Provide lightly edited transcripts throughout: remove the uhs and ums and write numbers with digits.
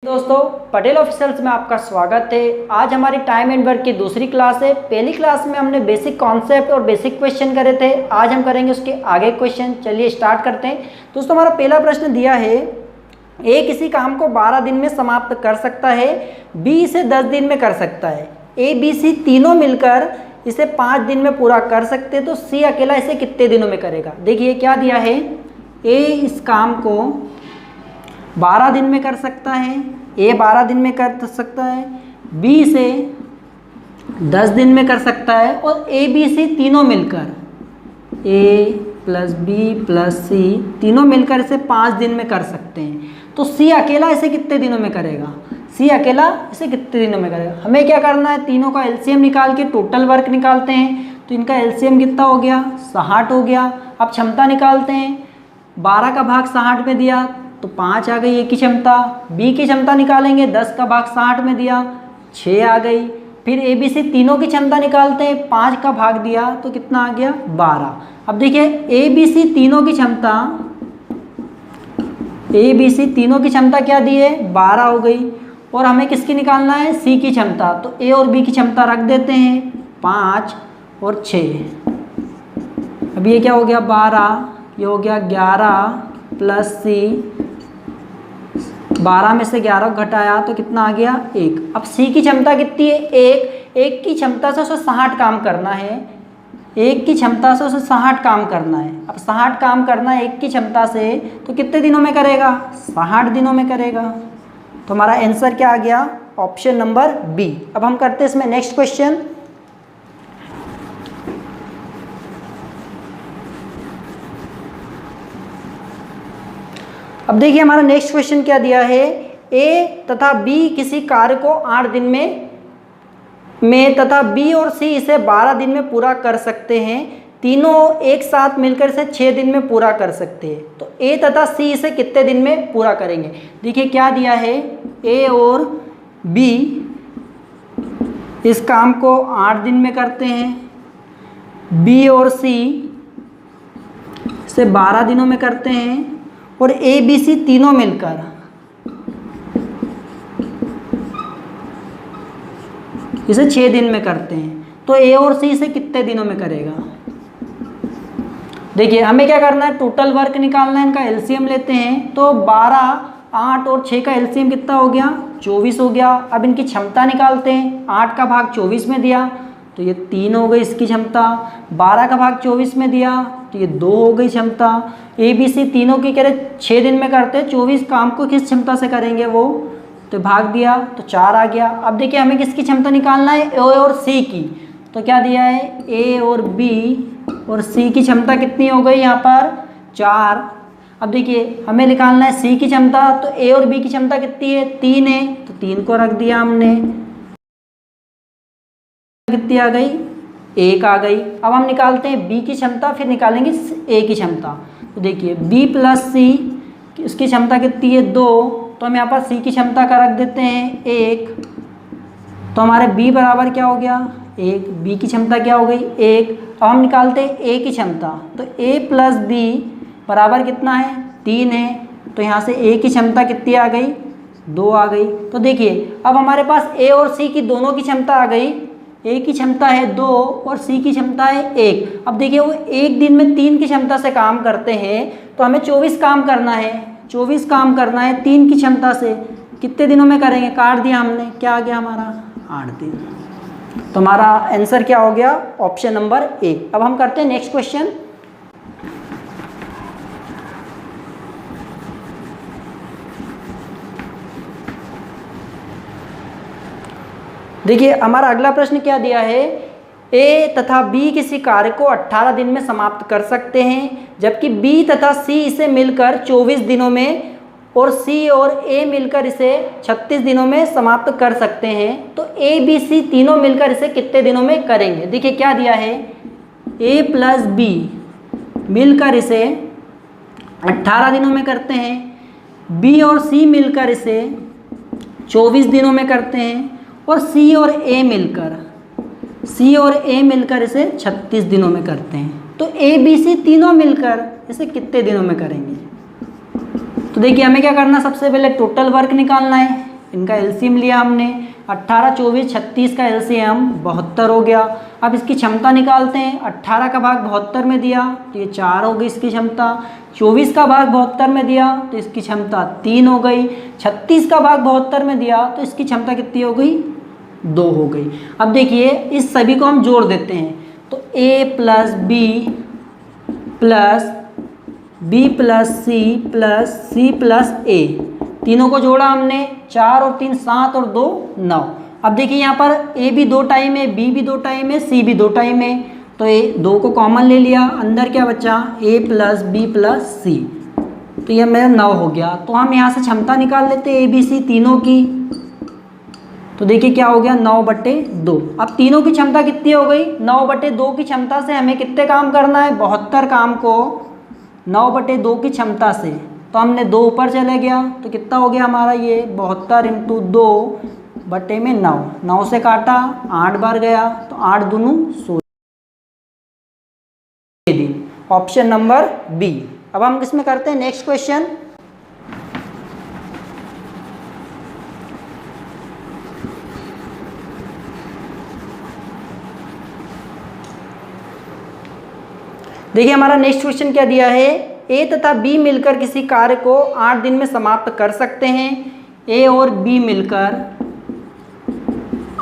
दोस्तों, पटेल ऑफिशियल्स में आपका स्वागत है। आज हमारी टाइम एंड वर्क की दूसरी क्लास है। पहली क्लास में हमने बेसिक कॉन्सेप्ट और बेसिक क्वेश्चन करे थे। आज हम करेंगे उसके आगे क्वेश्चन। चलिए स्टार्ट करते हैं। दोस्तों, हमारा पहला प्रश्न दिया है, ए किसी काम को 12 दिन में समाप्त कर सकता है, बी इसे 10 दिन में कर सकता है, ए बी सी तीनों मिलकर इसे 5 दिन में पूरा कर सकते हैं, तो सी अकेला इसे कितने दिनों में करेगा। देखिए क्या दिया है, ए इस काम को 12 दिन में कर सकता है, ए 12 दिन में कर सकता है, बी से 10 दिन में कर सकता है, और ए बी सी तीनों मिलकर ए प्लस बी प्लस सी तीनों मिलकर इसे 5 दिन में कर सकते हैं। तो सी अकेला इसे कितने दिनों में करेगा, सी अकेला इसे कितने दिनों में करेगा। हमें क्या करना है, तीनों का एलसीएम निकाल के टोटल वर्क निकालते हैं। तो इनका एलसीएम कितना हो गया, 60 हो गया। अब क्षमता निकालते हैं, 12 का भाग 60 में दिया तो 5 आ गई ए की क्षमता। बी की क्षमता निकालेंगे, 10 का भाग 60 में दिया 6 आ गई। फिर ए बी सी तीनों की क्षमता निकालते हैं, 5 का भाग दिया तो कितना आ गया 12। अब देखिए ए बी सी तीनों की क्षमता, ए बी सी तीनों की क्षमता क्या दी है, 12 हो गई। और हमें किसकी निकालना है, सी की क्षमता। तो ए और बी की क्षमता रख देते हैं, 5 और 6। अब ये क्या हो गया 12, ये हो गया 11 प्लस सी, 12 में से 11 घटाया तो कितना आ गया 1। अब सी की क्षमता कितनी है, 1 की क्षमता से उसे 60 काम करना है, 1 की क्षमता से उसे 60 काम करना है। अब 60 काम करना है 1 की क्षमता से, तो कितने दिनों में करेगा, 60 दिनों में करेगा। तो हमारा आंसर क्या आ गया, ऑप्शन नंबर बी। अब हम करते हैं इसमें नेक्स्ट क्वेश्चन। अब देखिए हमारा नेक्स्ट क्वेश्चन क्या दिया है, ए तथा बी किसी कार्य को 8 दिन में तथा बी और सी इसे 12 दिन में पूरा कर सकते हैं। तीनों एक साथ मिलकर इसे 6 दिन में पूरा कर सकते हैं। तो ए तथा सी इसे कितने दिन में पूरा करेंगे। देखिए क्या दिया है, ए और बी इस काम को 8 दिन में करते हैं, बी और सी इसे 12 दिनों में करते हैं, और ए बी सी तीनों मिलकर इसे 6 दिन में करते हैं। तो ए और सी इसे कितने दिनों में करेगा। देखिए हमें क्या करना है, टोटल वर्क निकालना है, इनका एलसीएम लेते हैं। तो 12, 8 और 6 का एलसीएम कितना हो गया, 24 हो गया। अब इनकी क्षमता निकालते हैं, 8 का भाग 24 में दिया तो ये 3 हो गई इसकी क्षमता, 12 का भाग 24 में दिया तो ये 2 हो गई क्षमता। ए बी सी तीनों की कह रहे 6 दिन में करते हैं, 24 काम को किस क्षमता से करेंगे वो, तो भाग दिया तो 4 आ गया। अब देखिए हमें किसकी क्षमता निकालना है, ए और सी की। तो क्या दिया है, ए और बी और सी की क्षमता कितनी हो गई यहाँ पर 4। अब देखिए हमें निकालना है सी की क्षमता। तो ए और बी की क्षमता कितनी है, 3 है, तो 3 को रख दिया हमने, कितनी आ गई 1 आ गई। अब हम निकालते हैं बी की क्षमता, फिर निकालेंगे ए की क्षमता। तो देखिए बी प्लस सी उसकी क्षमता कितनी है 2, तो हम यहाँ पर सी की क्षमता का रख देते हैं 1। तो हमारे बी बराबर क्या हो गया 1, बी की क्षमता क्या हो गई 1। अब हम निकालते हैं ए की क्षमता। तो ए प्लस बी बराबर कितना है 3 है, तो यहाँ से ए की क्षमता कितनी आ गई 2 आ गई। तो देखिए अब हमारे पास ए और सी की दोनों की क्षमता आ गई, ए की क्षमता है 2 और सी की क्षमता है 1। अब देखिए वो एक दिन में 3 की क्षमता से काम करते हैं, तो हमें 24 काम करना है, 24 काम करना है 3 की क्षमता से। कितने दिनों में करेंगे, काट दिया हमने, क्या आ गया हमारा 8 दिन। तो हमारा आंसर क्या हो गया, ऑप्शन नंबर ए। अब हम करते हैं नेक्स्ट क्वेश्चन। देखिए हमारा अगला प्रश्न क्या दिया है, ए तथा बी किसी कार्य को 18 दिन में समाप्त कर सकते हैं, जबकि बी तथा सी इसे मिलकर 24 दिनों में और सी और ए मिलकर इसे 36 दिनों में समाप्त कर सकते हैं। तो ए बी सी तीनों मिलकर इसे कितने दिनों में करेंगे। देखिए क्या दिया है, ए प्लस बी मिलकर इसे 18 दिनों में करते हैं, बी और सी मिलकर इसे 24 दिनों में करते हैं, और सी और ए मिलकर इसे 36 दिनों में करते हैं। तो ए बी सी तीनों मिलकर इसे कितने दिनों में करेंगे। तो देखिए हमें क्या करना है, सबसे पहले टोटल वर्क निकालना है। इनका एलसीएम लिया हमने, 18, 24, 36 का एलसीएम 72 हो गया। अब इसकी क्षमता निकालते हैं, 18 का भाग 72 में दिया तो ये 4 हो गई इसकी क्षमता, 24 का भाग 72 में दिया तो इसकी क्षमता 3 हो गई, 36 का भाग 72 में दिया तो इसकी क्षमता कितनी हो गई, 2 हो गई। अब देखिए इस सभी को हम जोड़ देते हैं, तो a plus B plus C plus A, तीनों को जोड़ा हमने, 4 और 3 7 और 2 9। अब देखिए यहाँ पर a भी 2 टाइम है, b भी 2 टाइम है, c भी 2 टाइम है, तो ये 2 को कॉमन ले लिया, अंदर क्या बचा a प्लस बी प्लस सी, तो ये मेरा 9 हो गया। तो हम यहाँ से क्षमता निकाल लेते हैं a b c तीनों की, तो देखिए क्या हो गया 9/2। अब तीनों की क्षमता कितनी हो गई, 9/2 की क्षमता से हमें कितने काम करना है, 72 काम को 9/2 की क्षमता से, तो हमने 2 ऊपर चले गया तो कितना हो गया हमारा ये 72 × 2/9, 9 से काटा 8 बार गया तो 8 दूनी 16 दिन, ऑप्शन नंबर बी। अब हम किसमें करते हैं नेक्स्ट क्वेश्चन। देखिए हमारा नेक्स्ट क्वेश्चन क्या दिया है, ए तथा बी मिलकर किसी कार्य को 8 दिन में समाप्त कर सकते हैं। ए और बी मिलकर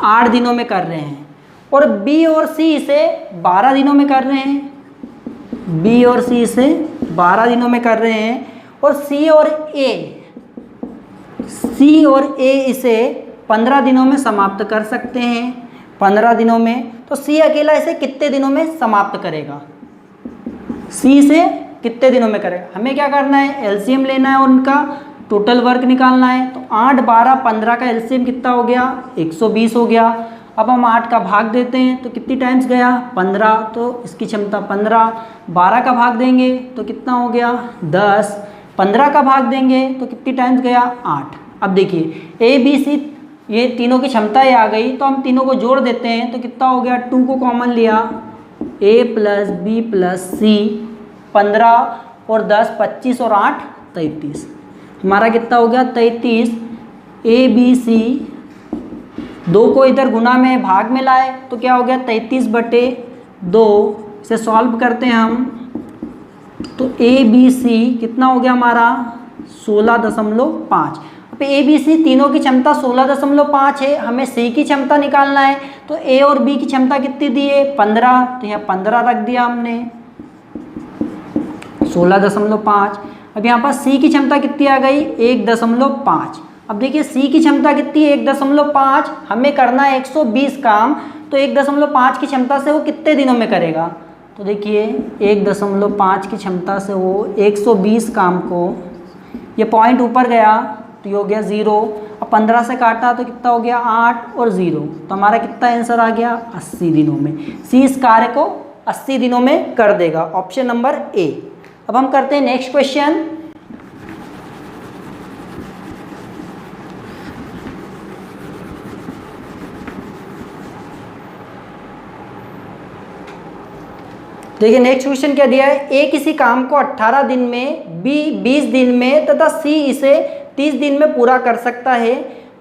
8 दिनों में कर रहे हैं और बी और सी इसे 12 दिनों में कर रहे हैं, बी और सी इसे 12 दिनों में कर रहे हैं, और सी और ए इसे 15 दिनों में समाप्त कर सकते हैं, 15 दिनों में। तो सी अकेला इसे कितने दिनों में समाप्त करेगा, सी से कितने दिनों में करेगा। हमें क्या करना है, एलसीएम लेना है और उनका टोटल वर्क निकालना है। तो 8, 12, 15 का एलसीएम कितना हो गया, 120 हो गया। अब हम 8 का भाग देते हैं तो कितनी टाइम्स गया, 15, तो इसकी क्षमता 15। 12 का भाग देंगे तो कितना हो गया 10, 15 का भाग देंगे तो कितनी टाइम्स गया 8। अब देखिए ए बी सी ये तीनों की क्षमता ये आ गई, तो हम तीनों को जोड़ देते हैं तो कितना हो गया, 2 को कॉमन लिया, a प्लस बी प्लस सी 15 और 10 25 और 8 33, हमारा कितना हो गया 33। ए बी सी 2 को इधर गुना में भाग में लाए तो क्या हो गया 33/2, इसे सॉल्व करते हैं हम तो ए बी सी कितना हो गया हमारा 16.5। अब ए बी सी तीनों की क्षमता 16.5 है, हमें सी की क्षमता निकालना है। तो ए और बी की क्षमता कितनी दी है 15, तो यहाँ 15 रख दिया हमने 16.5। अब यहाँ पर सी की क्षमता कितनी आ गई 1.5। अब देखिए सी की क्षमता कितनी है 1.5, हमें करना है 120 काम, तो 1.5 की क्षमता से वो कितने दिनों में करेगा। तो देखिए 1.5 की क्षमता से वो 120 काम को, ये पॉइंट ऊपर गया तो ये हो गया 0। अब 15 से काटा तो कितना हो गया 8 और 0, तो हमारा कितना आंसर आ गया 80 दिनों में। सी इस कार्य को 80 दिनों में कर देगा, ऑप्शन नंबर ए। अब हम करते हैं नेक्स्ट क्वेश्चन। देखिए नेक्स्ट क्वेश्चन क्या दिया है, ए किसी काम को 18 दिन में, बी 20 दिन में तथा सी इसे 30 दिन में पूरा कर सकता है।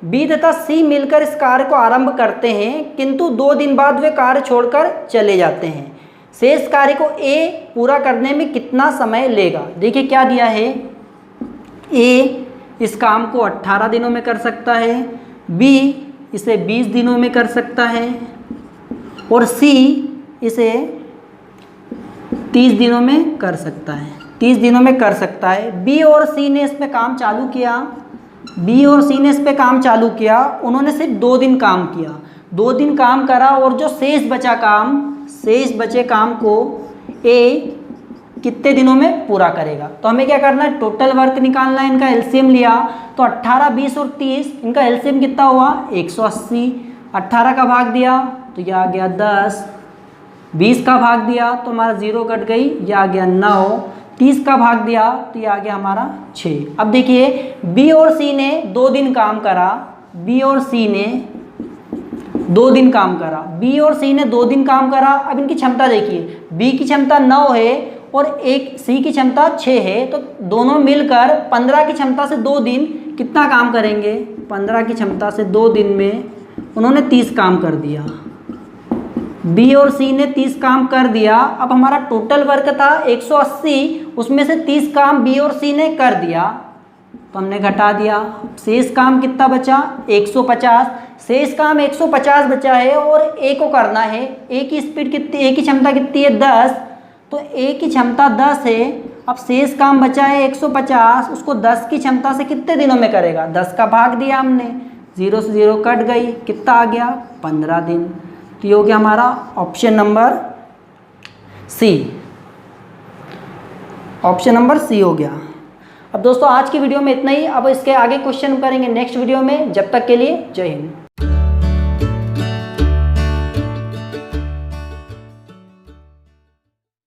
बी तथा सी मिलकर इस कार्य को आरंभ करते हैं किंतु 2 दिन बाद वे कार्य छोड़कर चले जाते हैं। शेष कार्य को ए पूरा करने में कितना समय लेगा। देखिए क्या दिया है, ए इस काम को 18 दिनों में कर सकता है, बी इसे 20 दिनों में कर सकता है और सी इसे 30 दिनों में कर सकता है, 30 दिनों में कर सकता है। बी और सी ने इस पे काम चालू किया, बी और सी ने इस पे काम चालू किया, उन्होंने सिर्फ 2 दिन काम किया, 2 दिन काम करा और जो शेष बचे काम को ए कितने दिनों में पूरा करेगा। तो हमें क्या करना है, टोटल वर्क निकालना है, इनका एलसीएम लिया तो 18, 20 और 30, इनका एलसीएम कितना हुआ 180। 18 का भाग दिया तो यह आ गया 10, 20 का भाग दिया तो हमारा 0 कट गई, यह आ गया 9, 30 का भाग दिया तो यह आ गया हमारा 6। अब देखिए बी और सी ने 2 दिन काम करा, बी और सी ने 2 दिन काम करा, बी और सी ने 2 दिन काम करा। अब इनकी क्षमता देखिए, बी की क्षमता 9 है और एक सी की क्षमता 6 है, तो दोनों मिलकर 15 की क्षमता से 2 दिन कितना काम करेंगे? 15 की क्षमता से 2 दिन में उन्होंने 30 काम कर दिया। बी और सी ने 30 काम कर दिया। अब हमारा टोटल वर्क था 180, उसमें से 30 काम बी और सी ने कर दिया, तो हमने घटा दिया। शेष काम कितना बचा? 150। शेष काम 150 बचा है और ए को करना है। ए की स्पीड कितनी, ए की क्षमता कितनी है? 10। तो ए की क्षमता 10 है। अब शेष काम बचा है 150, उसको 10 की क्षमता से कितने दिनों में करेगा? 10 का भाग दिया हमने, 0 से 0 कट गई, कितना आ गया? 15 दिन। तो ये हो गया हमारा option number C. Option number C हो गया। अब दोस्तों आज की वीडियो में इतना ही। अब इसके आगे क्वेश्चन करेंगे नेक्स्ट वीडियो में। जब तक के लिए जय हिंद।